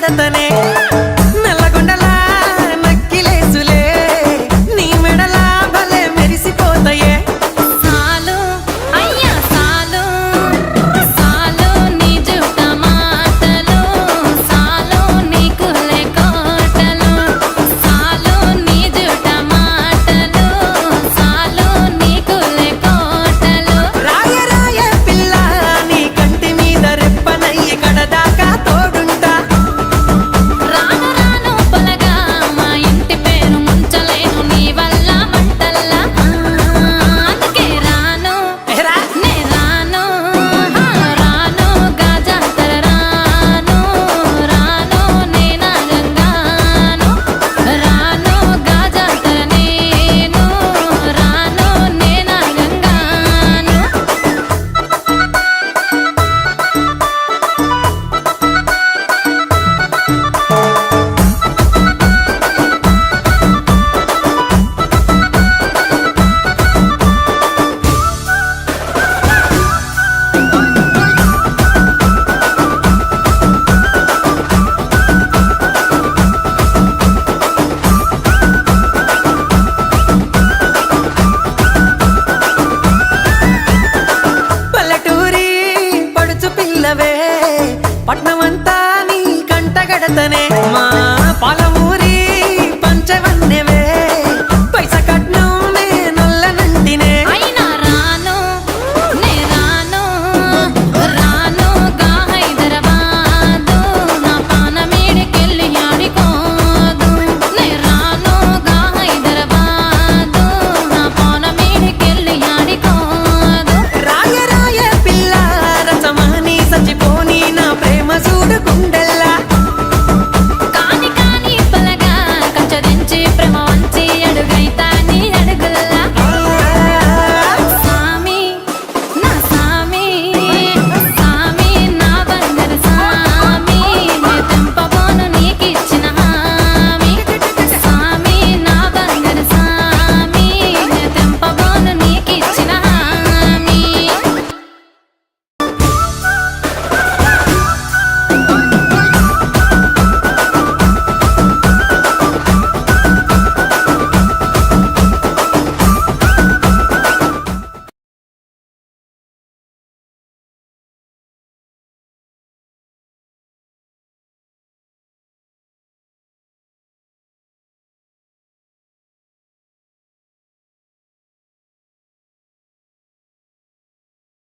కడతనే నల్లగొండలా నక్కిలేసులే నీ మెడలా భలే మెరిసిపోతాయే సాలు అయ్యా సాలు సాలు నీ జుట్ట మాటలు సాలు నీకులే కోటలు సాలు నీ జుట్ట మాటలు సాలు నీకులే కోటలు రాయ రాయ పిల్ల నీ కంటి మీద రెప్పనయ్యి కడదాకా తోడుంటా రాను రాను పొలగా మా ఇంటి పేరు ముంచలేను నీ వల్ల మంటల్లా అందుకే రాను ఎరా నే రాను రాను గాజాతర రాను రాను నే నాగంగాను రాను గాజాతర నేను రాను నే నాగంగాను పల్లెటూరి పడుచు పిల్లవే పట్నమంతా నీ కంట గడతనే